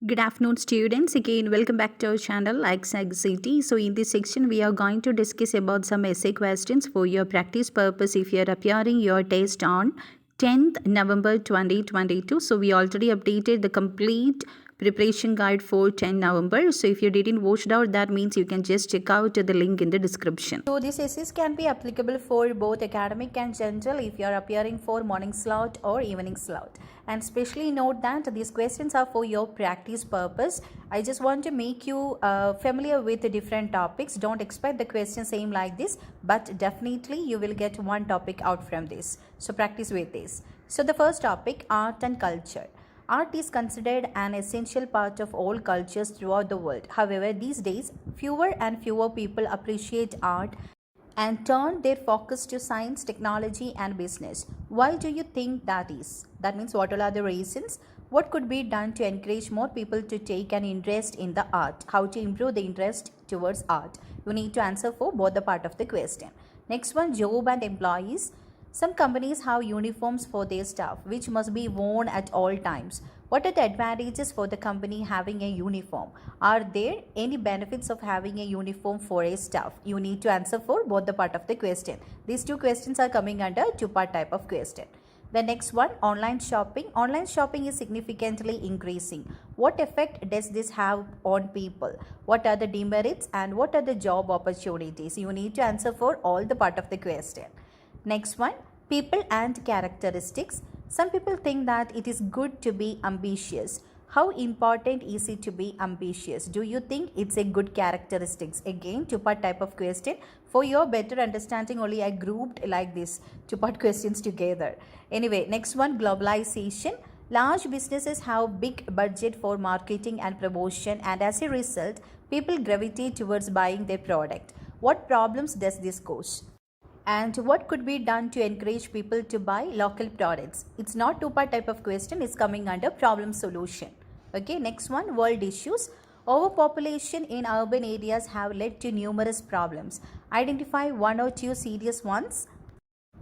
Good afternoon, students. Again, welcome back to our channel, Ach'z. So, in this section, we are going to discuss about some essay questions for your practice purpose if you are appearing your test on 10th November 2022. So, we already updated the complete preparation guide for 10 November. So, if you didn't watch it out, that means you can just check out the link in the description. So these essays can be applicable for both academic and general if you are appearing for morning slot or evening slot. And especially note that these questions are for your practice purpose. I just want to make you familiar with the different topics. Don't expect the question same like this, but definitely you will get one topic out from this. So practice with this. So the first topic, art and culture. Art is considered an essential part of all cultures throughout the world. However, these days, fewer and fewer people appreciate art and turn their focus to science, technology, and business. Why do you think that is? That means, what are the reasons? What could be done to encourage more people to take an interest in the art? How to improve the interest towards art? You need to answer for both the part of the question. Next one, job and employees. Some companies have uniforms for their staff, which must be worn at all times. What are the advantages for the company having a uniform? Are there any benefits of having a uniform for a staff? You need to answer for both the part of the question. These two questions are coming under two-part type of question. The next one, online shopping. Online shopping is significantly increasing. What effect does this have on people? What are the demerits and what are the job opportunities? You need to answer for all the part of the question. Next one, people and characteristics. Some people think that it is good to be ambitious. How important is it to be ambitious? Do you think it's a good characteristics? Again, two-part type of question. For your better understanding, only I grouped like this two-part questions together. Anyway, next one, globalization. Large businesses have big budget for marketing and promotion, and as a result, people gravitate towards buying their product. What problems does this cause? And what could be done to encourage people to buy local products? It's not two-part type of question. It's coming under problem solution. Okay, next one, world issues. Overpopulation in urban areas have led to numerous problems. Identify one or two serious ones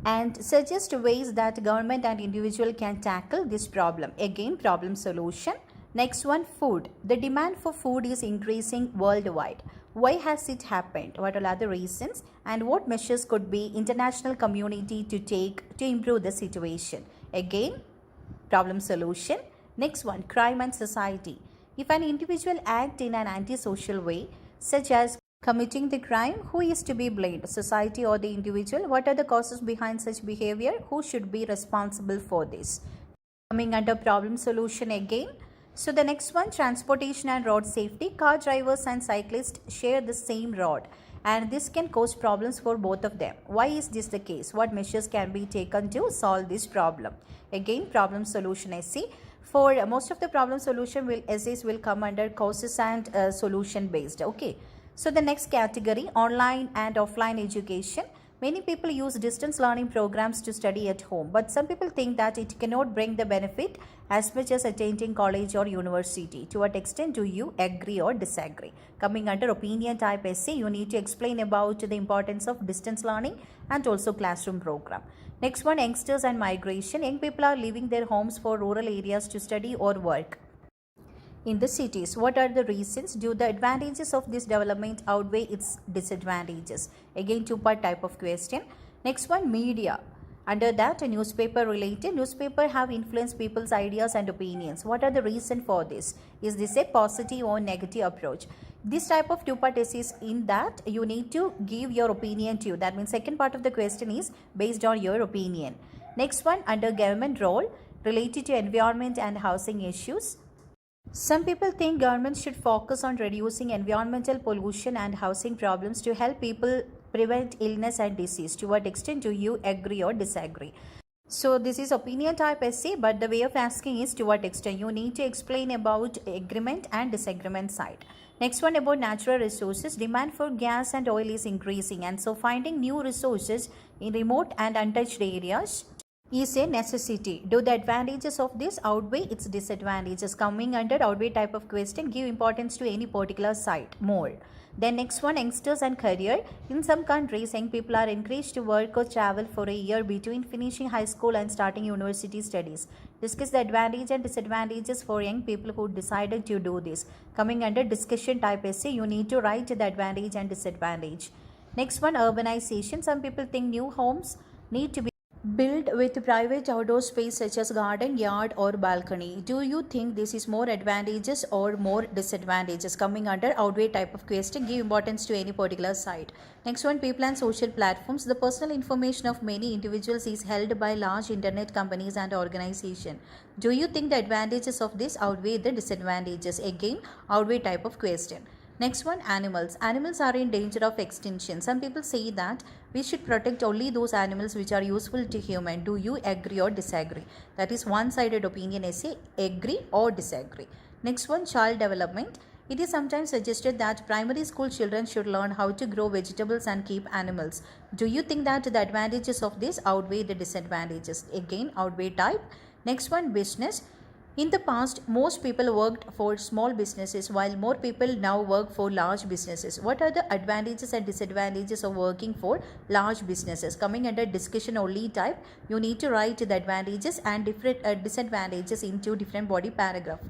and suggest ways that government and individual can tackle this problem. Again, problem solution. Next one, food. The demand for food is increasing worldwide. Why has it happened? What are the reasons? And what measures could be international community to take to improve the situation? Again, problem solution. Next one, crime and society. If an individual acts in an antisocial way, such as committing the crime, who is to be blamed? Society or the individual? What are the causes behind such behavior? Who should be responsible for this? Coming under problem solution again. So the next one, transportation and road safety. Car drivers and cyclists share the same road and this can cause problems for both of them. Why is this the case? What measures can be taken to solve this problem? Again, problem solution essay. For most of the problem solution essays will come under causes and solution based. Okay. So the next category, online and offline education. Many people use distance learning programs to study at home, but some people think that it cannot bring the benefit as much as attending college or university. To what extent do you agree or disagree? Coming under opinion type essay, you need to explain about the importance of distance learning and also classroom program. Next one, youngsters and migration. Young people are leaving their homes for rural areas to study or work in the cities. What are the reasons? Do the advantages of this development outweigh its disadvantages? Again, two-part type of question. Next one, media. Under that, a newspaper related. Newspaper have influenced people's ideas and opinions. What are the reasons for this? Is this a positive or negative approach? This type of two-part essays, in that you need to give your opinion to you. That means second part of the question is based on your opinion. Next one, under government role related to environment and housing issues. Some people think government should focus on reducing environmental pollution and housing problems to help people prevent illness and disease. To what extent do you agree or disagree? So this is opinion type essay, but the way of asking is to what extent. You need to explain about agreement and disagreement side. Next one, about natural resources. Demand for gas and oil is increasing, and so finding new resources in remote and untouched areas is a necessity. Do the advantages of this outweigh its disadvantages? Coming under outweigh type of question, give importance to any particular side more. Then next one, youngsters and career. In some countries, young people are encouraged to work or travel for a year between finishing high school and starting university studies. Discuss the advantage and disadvantages for young people who decided to do this. Coming under discussion type essay, you need to write the advantage and disadvantage. Next one, urbanization. Some people think new homes need to be built with private outdoor space such as garden, yard or balcony. Do you think this is more advantages or more disadvantages? Coming under outweigh type of question, give importance to any particular side. Next one, people and social platforms. The personal information of many individuals is held by large internet companies and organizations. Do you think the advantages of this outweigh the disadvantages? Again, outweigh type of question. Next one, animals. Animals are in danger of extinction. Some people say that we should protect only those animals which are useful to human. Do you agree or disagree? That is one-sided opinion essay. Agree or disagree. Next one, child development. It is sometimes suggested that primary school children should learn how to grow vegetables and keep animals. Do you think that the advantages of this outweigh the disadvantages? Again, outweigh type. Next one, business. In the past, most people worked for small businesses while more people now work for large businesses. What are the advantages and disadvantages of working for large businesses? Coming under discussion only type, you need to write the advantages and different disadvantages into different body paragraph.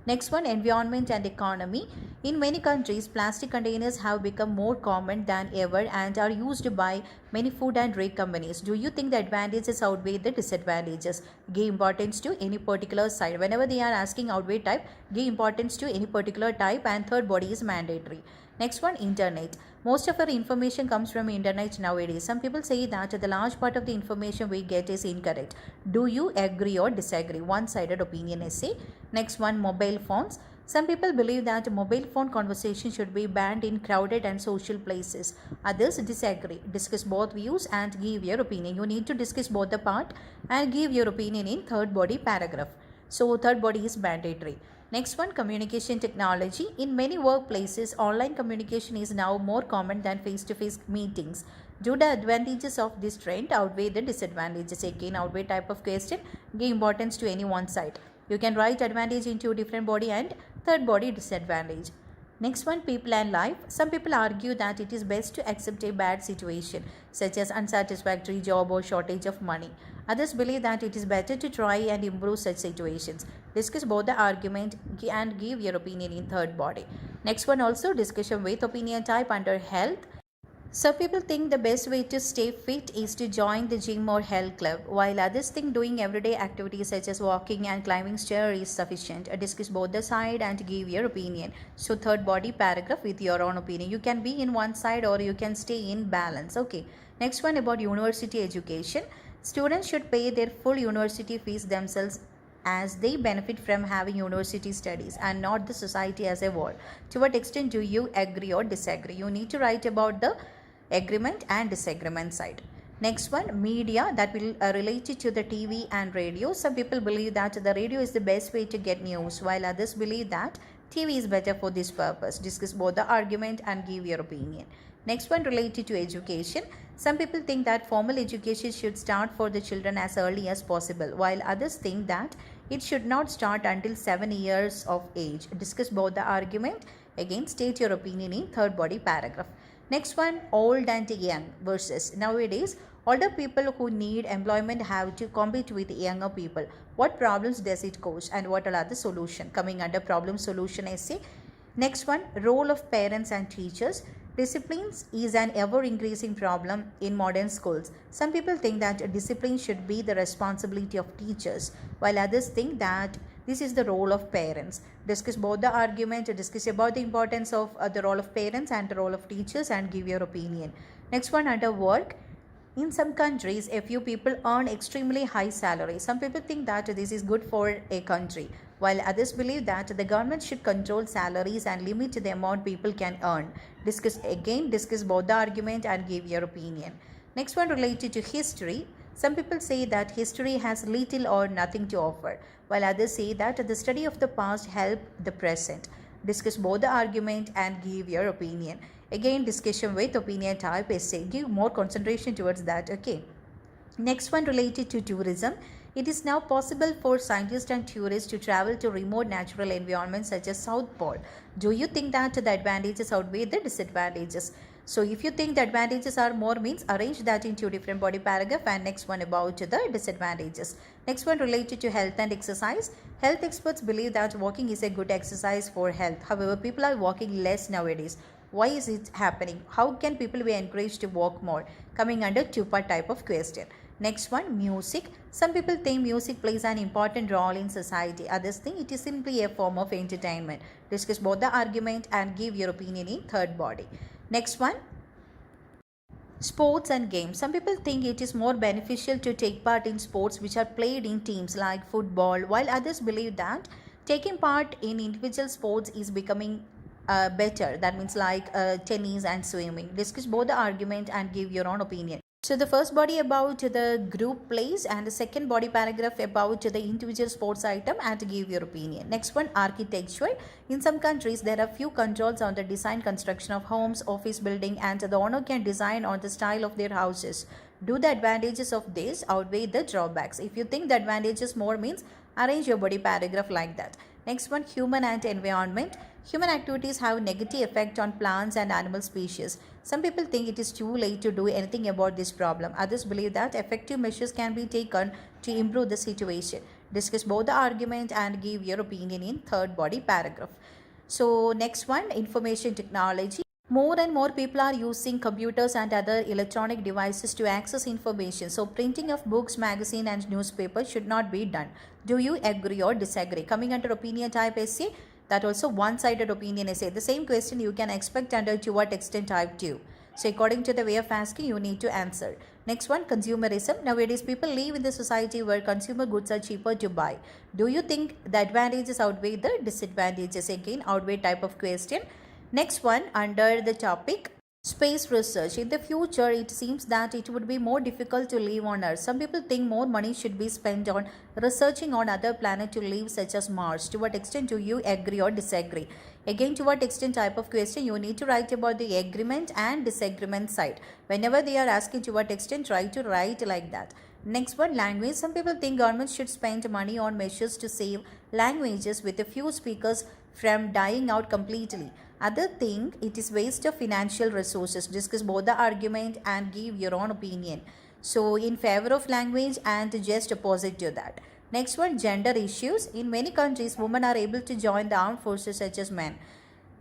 Next one, environment and economy. In many countries, plastic containers have become more common than ever and are used by many food and drink companies. Do you think the advantages outweigh the disadvantages? Give importance to any particular side. Whenever they are asking outweigh type, give importance to any particular type, and third body is mandatory. Next one, internet. Most of our information comes from internet nowadays. Some people say that the large part of the information we get is incorrect. Do you agree or disagree? One-sided opinion essay. Next one, mobile phones. Some people believe that mobile phone conversation should be banned in crowded and social places. Others disagree. Discuss both views and give your opinion. You need to discuss both the part and give your opinion in third body paragraph. So third body is mandatory. Next one, communication technology. In many workplaces, online communication is now more common than face-to-face meetings. Do the advantages of this trend outweigh the disadvantages? Again, outweigh type of question. Give importance to any one side. You can write advantage into different body and third body disadvantage. Next one, people and life. Some people argue that it is best to accept a bad situation, such as unsatisfactory job or shortage of money. Others believe that it is better to try and improve such situations. Discuss both the argument and give your opinion in third body. Next one, also discussion with opinion type under health. Some people think the best way to stay fit is to join the gym or health club, while others think doing everyday activities such as walking and climbing stairs is sufficient. Discuss both the side and give your opinion. So third body paragraph with your own opinion. You can be in one side or you can stay in balance. Okay. Next one, about university education. Students should pay their full university fees themselves, as they benefit from having university studies and not the society as a whole. To what extent do you agree or disagree? You need to write about the agreement and disagreement side. Next one, media, that will relate it to the TV and radio. Some people believe that the radio is the best way to get news, while others believe that TV is better for this purpose. Discuss both the argument and give your opinion. Next one, related to education. Some people think that formal education should start for the children as early as possible, while others think that it should not start until 7 years of age. Discuss both the argument. Again, state your opinion in third body paragraph. Next one, old and young versus nowadays. Older people who need employment have to compete with younger people. What problems does it cause and what are the solutions? Coming under problem solution essay. Next one, role of parents and teachers. Disciplines is an ever-increasing problem in modern schools. Some people think that discipline should be the responsibility of teachers, while others think that this is the role of parents. Discuss both the argument, discuss about the importance of the role of parents and the role of teachers and give your opinion. Next one, under work. In some countries, a few people earn extremely high salaries. Some people think that this is good for a country, while others believe that the government should control salaries and limit the amount people can earn. Discuss both the argument and give your opinion. Next one, related to history. Some people say that history has little or nothing to offer, while others say that the study of the past helps the present. Discuss both the argument and give your opinion. Again, discussion with opinion type essay. Give more concentration towards that. Okay. Next one, related to tourism. It is now possible for scientists and tourists to travel to remote natural environments such as South Pole. Do you think that the advantages outweigh the disadvantages? So if you think the advantages are more means arrange that into different body paragraph. And next one about the disadvantages. Next one related to health and exercise. Health experts believe that walking is a good exercise for health. However, people are walking less nowadays. Why is it happening? How can people be encouraged to walk more? Coming under two-part type of question. Next one, music. Some people think music plays an important role in society. Others think it is simply a form of entertainment. Discuss both the argument and give your opinion in third body. Next one, sports and games. Some people think it is more beneficial to take part in sports which are played in teams like football, while others believe that taking part in individual sports is becoming better. That means like tennis and swimming. Discuss both the argument and give your own opinion. So the first body about the group plays and the second body paragraph about the individual sports item and give your opinion. Next one, architecture. In some countries, there are few controls on the design construction of homes, office building, and the owner can design on the style of their houses. Do the advantages of this outweigh the drawbacks? If you think the advantages more means arrange your body paragraph like that. Next one, human and environment. Human activities have negative effect on plants and animal species. Some people think it is too late to do anything about this problem. Others believe that effective measures can be taken to improve the situation. Discuss both the argument and give your opinion in third body paragraph. So next one, information technology. More and more people are using computers and other electronic devices to access information. So printing of books, magazine and newspapers should not be done. Do you agree or disagree? Coming under opinion type essay, that also one-sided opinion essay. The same question you can expect under to what extent type 2. So according to the way of asking, you need to answer. Next one, consumerism. Nowadays, people live in the society where consumer goods are cheaper to buy. Do you think the advantages outweigh the disadvantages? Again, outweigh type of question. Next one, under the topic space research. In the future, it seems that it would be more difficult to live on Earth. Some people think more money should be spent on researching on other planets to live, such as Mars. To what extent do you agree or disagree? Again, to what extent type of question, you need to write about the agreement and disagreement side. Whenever they are asking to what extent, try to write like that. Next one, language. Some people think governments should spend money on measures to save languages with a few speakers from dying out completely. Others think it is waste of financial resources. Discuss both the argument and give your own opinion. So in favor of language and just opposite to that. Next one, gender issues. In many countries, women are able to join the armed forces such as men.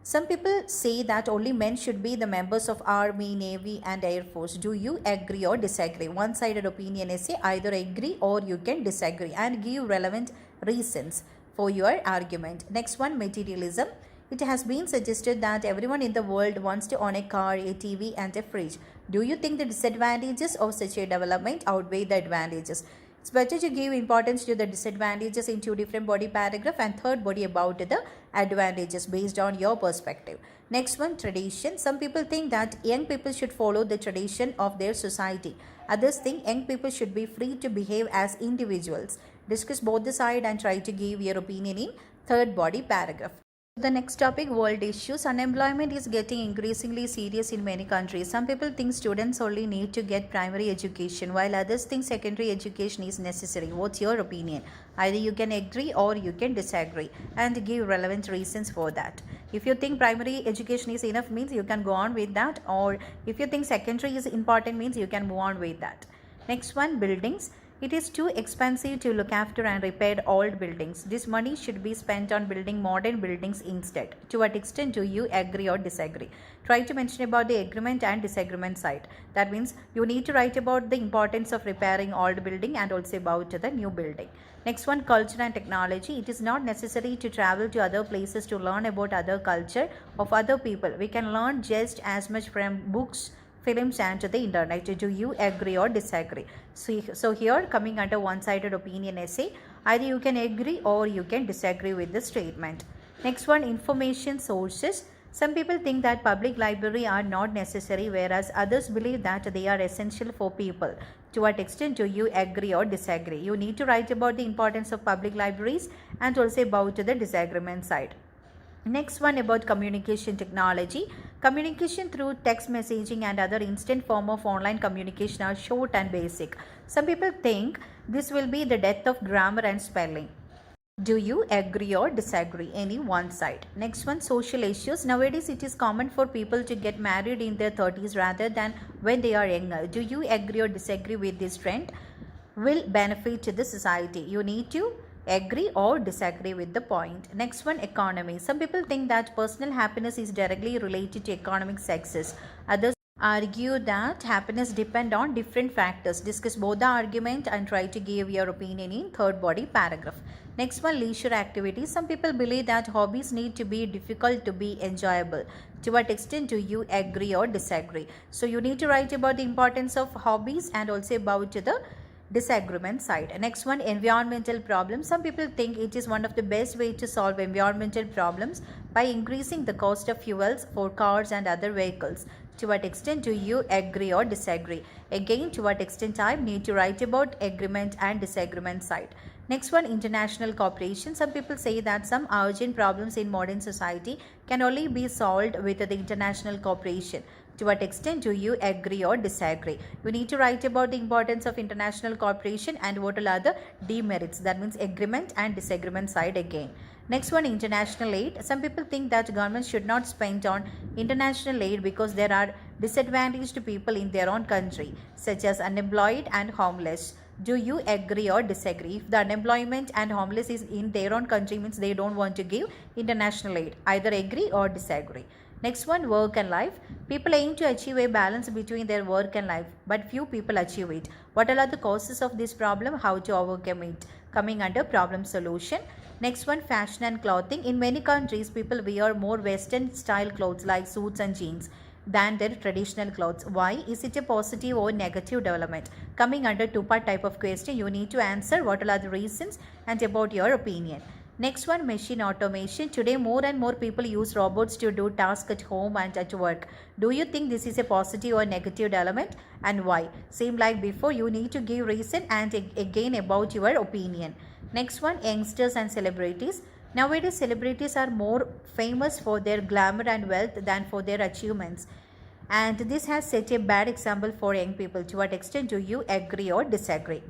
Some people say that only men should be the members of Army, Navy and Air Force. Do you agree or disagree? One-sided opinion essay, either agree or you can disagree and give relevant reasons for your argument. Next one, materialism. It has been suggested that everyone in the world wants to own a car, a TV and a fridge. Do you think the disadvantages of such a development outweigh the advantages? It's better to give importance to the disadvantages in two different body paragraph and third body about the advantages based on your perspective. Next one, tradition. Some people think that young people should follow the tradition of their society. Others think young people should be free to behave as individuals. Discuss both the side and try to give your opinion in third body paragraph. The next topic, world issues. Unemployment is getting increasingly serious in many countries. Some people think students only need to get primary education, while others think secondary education is necessary. What's your opinion? Either you can agree or you can disagree and give relevant reasons for that. If you think primary education is enough means you can go on with that, or if you think secondary is important means you can move on with that. Next one, buildings. It is too expensive to look after and repair old buildings. This money should be spent on building modern buildings instead. To what extent do you agree or disagree? Try to mention about the agreement and disagreement side. That means you need to write about the importance of repairing old building and also about the new building. Next one, culture and technology. It is not necessary to travel to other places to learn about other culture of other people. We can learn just as much from books, films and to the internet. Do you agree or disagree? So here coming under one-sided opinion essay, either you can agree or you can disagree with the statement. Next one, information sources. Some people think that public libraries are not necessary, whereas others believe that they are essential for people. To what extent do you agree or disagree? You need to write about the importance of public libraries and also about the disagreement side. Next one, about communication technology. Communication through text messaging and other instant form of online communication are short and basic. Some people think this will be the death of grammar and spelling. Do you agree or disagree? Any one side. Next one, social issues. Nowadays, it is common for people to get married in their 30s rather than when they are younger. Do you agree or disagree with this trend? Will benefit to the society. You need to agree or disagree with the point. Next one, economy. Some people think that personal happiness is directly related to economic success. Others argue that happiness depends on different factors. Discuss both the argument and try to give your opinion in third body paragraph. Next one, leisure activities. Some people believe that hobbies need to be difficult to be enjoyable. To what extent do you agree or disagree? So you need to write about the importance of hobbies and also about the disagreement side. Next one, environmental problems. Some people think it is one of the best way to solve environmental problems by increasing the cost of fuels for cars and other vehicles. To what extent do you agree or disagree? Again, to what extent I need to write about agreement and disagreement side. Next one, international cooperation. Some people say that some urgent problems in modern society can only be solved with the international cooperation. To what extent do you agree or disagree? You need to write about the importance of international cooperation and what are the demerits. That means agreement and disagreement side again. Next one, international aid. Some people think that governments should not spend on international aid because there are disadvantaged people in their own country, such as unemployed and homeless. Do you agree or disagree? If the unemployment and homeless is in their own country, means they don't want to give international aid. Either agree or disagree. Next one, work and life. People aim to achieve a balance between their work and life, but few people achieve it. What are the causes of this problem? How to overcome it? Coming under problem solution. Next one, fashion and clothing. In many countries, people wear more Western style clothes like suits and jeans than their traditional clothes. Why? Is it a positive or negative development? Coming under two-part type of question, you need to answer what are the reasons and about your opinion. Next one, machine automation. Today, more and more people use robots to do tasks at home and at work. Do you think this is a positive or negative development and why? Same like before, you need to give reason and again about your opinion. Next one, youngsters and celebrities. Nowadays, celebrities are more famous for their glamour and wealth than for their achievements. And this has set a bad example for young people. To what extent do you agree or disagree?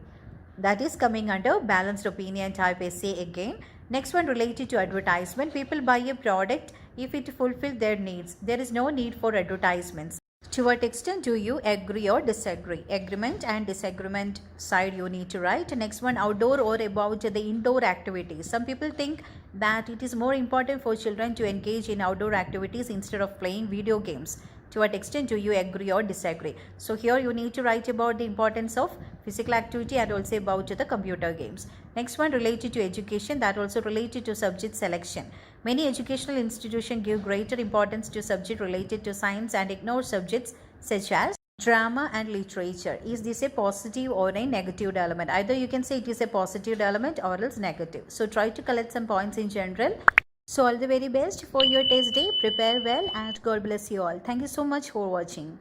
That is coming under balanced opinion type essay again. Next one, related to advertisement. People buy a product if it fulfills their needs. There is no need for advertisements. To what extent do you agree or disagree? Agreement and disagreement side you need to write. Next one, outdoor or about the indoor activities. Some people think that it is more important for children to engage in outdoor activities instead of playing video games. To what extent do you agree or disagree? So here you need to write about the importance of physical activity and also about the computer games. Next one, related to education, that also related to subject selection. Many educational institutions give greater importance to subject related to science and ignore subjects such as drama and literature. Is this a positive or a negative development? Either you can say it is a positive development or else negative. So try to collect some points in general. So all the very best for your test day. Prepare well and God bless you all. Thank you so much for watching.